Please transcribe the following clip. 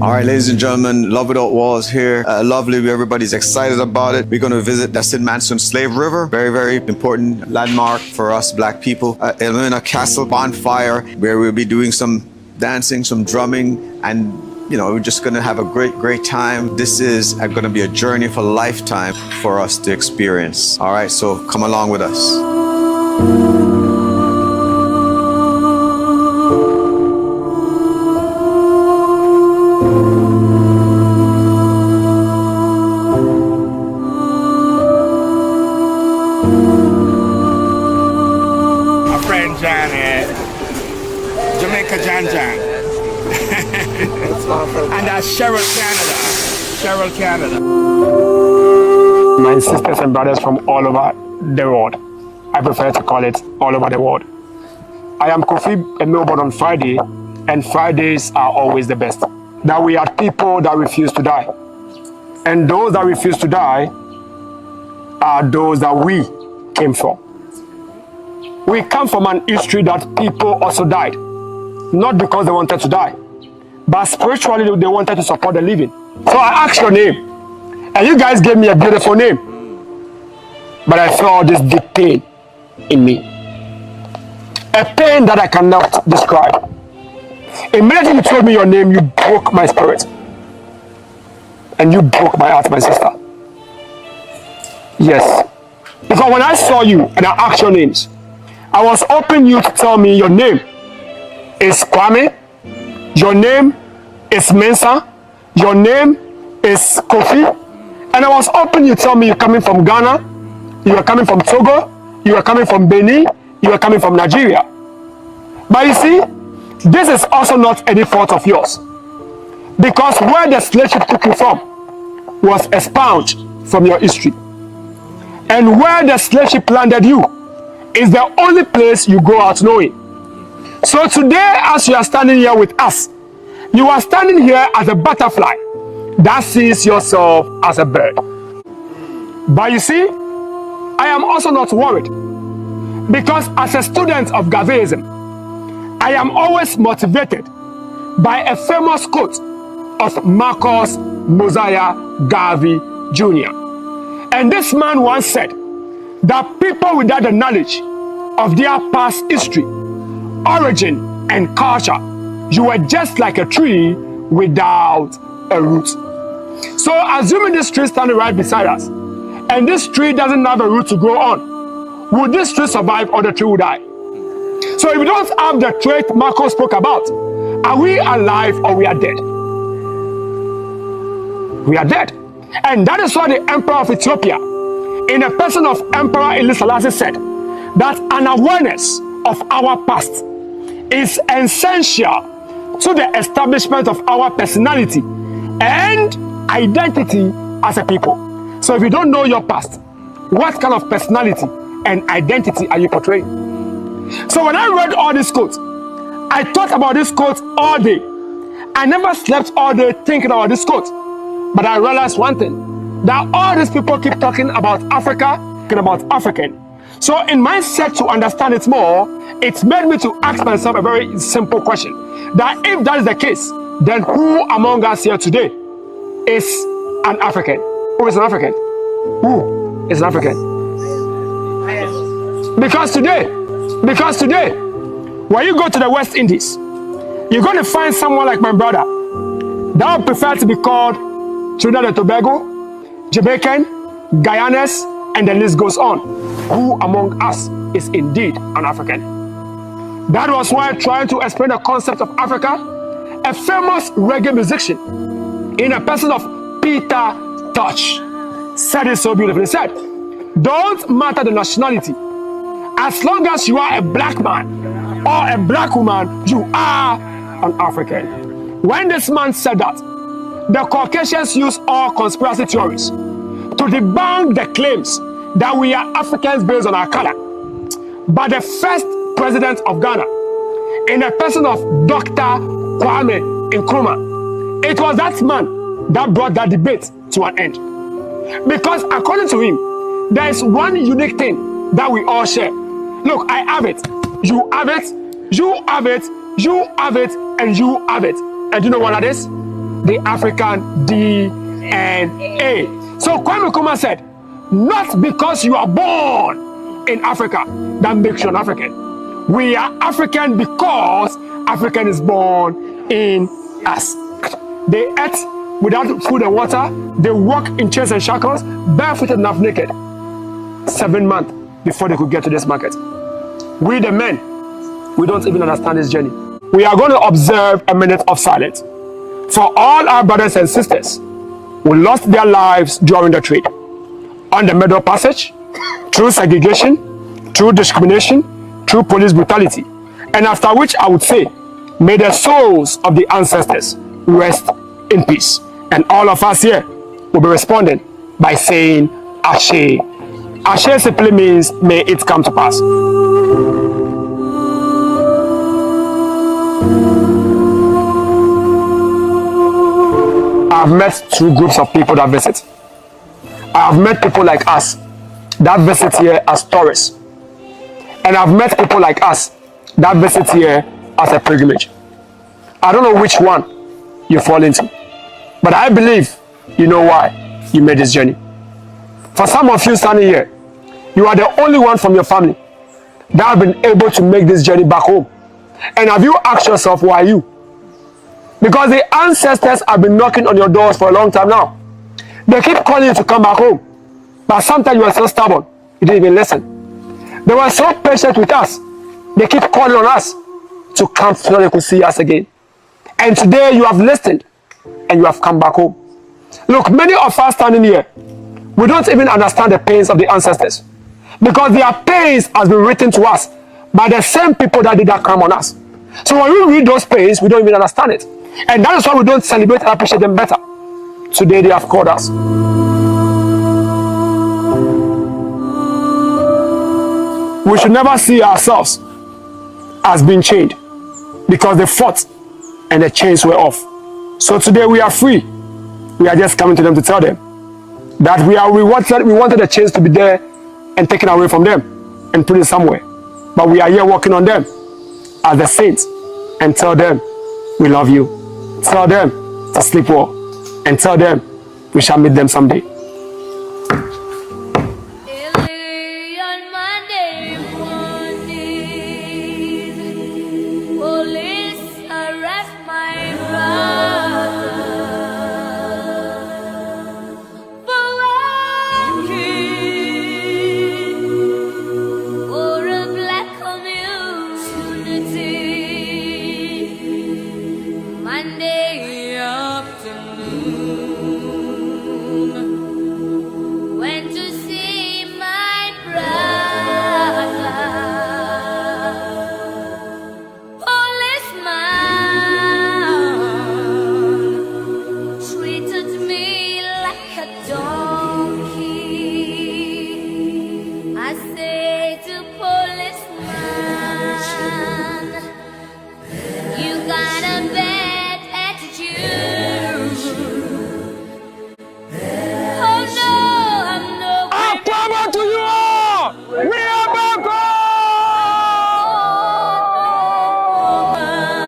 All right, ladies and gentlemen, Love Without Walls here. Lovely, everybody's excited about it. We're going to visit the Assin Manso Slave River. Very, very important landmark for us black people. Elmina Castle bonfire, where we'll be doing some dancing, some drumming, and we're just going to have a great time. This is going to be a journey for a lifetime for us to experience. All right, so come along with us. Jamaica Jan. And that's Cheryl Canada. My sisters and brothers from all over the world. I prefer to call it all over the world. I am Kofi in Melbourne on Friday, and Fridays are always the best. That we are people that refuse to die. And those that refuse to die are those that we came from. We come from an history that people also died. Not because they wanted to die, but spiritually they wanted to support the living. So I asked your name, and you guys gave me a beautiful name. But I felt this deep pain in me. A pain that I cannot describe. Immediately you told me your name, you broke my spirit. And you broke my heart, my sister. Yes. Because when I saw you and I asked your names, I was hoping you to tell me your name is Kwame, your name is Mensa, your name is Kofi, and I was hoping you tell me you're coming from Ghana, you are coming from Togo, you are coming from Benin, you are coming from Nigeria. But you see, this is also not any fault of yours, because where the slave ship took you from was expunged from your history, and where the slave ship landed you is the only place you go out knowing. So today, as you are standing here with us, you are standing here as a butterfly that sees yourself as a bird. But you see, I am also not worried, because as a student of Gaveism, I am always motivated by a famous quote of Marcus Mosiah Garvey Jr. And this man once said that people without the knowledge of their past history, origin, and culture, you were just like a tree without a root. So assuming this tree standing right beside us, and this tree doesn't have a root to grow on, would this tree survive or the tree would die? So if we don't have the trait Marco spoke about, are we alive or we are dead? We are dead. And that is why the Emperor of Ethiopia, in a person of Emperor Haile Selassie, said that an awareness of our past is essential to the establishment of our personality and identity as a people. So if you don't know your past, what kind of personality and identity are you portraying? So when I read all these quotes, I thought about this quote all day. I never slept all day thinking about this quote. But I realized one thing, that all these people keep talking about Africa, talking about African. So in my search to understand it more, it made me to ask myself a very simple question. That if that is the case, then who among us here today is an African? Who is an African? Who is an African? Because today, when you go to the West Indies, you're going to find someone like my brother that would prefer to be called Trinidad and Tobago, Jamaican, Guyanese, and the list goes on. Who among us is indeed an African? That was why trying to explain the concept of Africa, a famous reggae musician in a person of Peter Tosh said it so beautifully. He said, don't matter the nationality, as long as you are a black man or a black woman, you are an African. When this man said that, the Caucasians use all conspiracy theories to debunk the claims that we are Africans based on our color. But the first president of Ghana, in a person of Dr. Kwame Nkrumah, it was that man that brought that debate to an end. Because according to him, there is one unique thing that we all share. Look, I have it, you have it, you have it, you have it, and you have it. And you know what that is? the African DNA. So Kwame Nkrumah said, not because you are born in Africa that makes you an African. We are African because African is born in us. They ate without food and water. They walk in chains and shackles, barefooted and half naked. 7 months before they could get to this market. We the men, we don't even understand this journey. We are going to observe a minute of silence for all our brothers and sisters who lost their lives during the trade, on the Middle Passage, through segregation, through discrimination, through police brutality. And after which I would say, may the souls of the ancestors rest in peace. And all of us here will be responding by saying Ashe. Ashe simply means may it come to pass. I've met two groups of people that visit. I've met people like us that visit here as tourists. And I've met people like us that visit here as a pilgrimage. I don't know which one you fall into, but I believe you know why you made this journey. For some of you standing here, you are the only one from your family that have been able to make this journey back home. And have you asked yourself, why you? Because the ancestors have been knocking on your doors for a long time now. They keep calling you to come back home, but sometimes you are so stubborn, you didn't even listen. They were so patient with us, they keep calling on us to come so they could see us again. And today you have listened and you have come back home. Look, many of us standing here, we don't even understand the pains of the ancestors, because their pains has been written to us by the same people that did that crime on us. So when we read those pains, we don't even understand it. And that is why we don't celebrate and appreciate them better. Today they have called us. We should never see ourselves as being chained, because they fought and the chains were off. So today we are free. We are just coming to them to tell them that we wanted the chains to be there and taken away from them and put it somewhere. But we are here working on them as the saints and tell them we love you. Tell them to sleep well and tell them we shall meet them someday.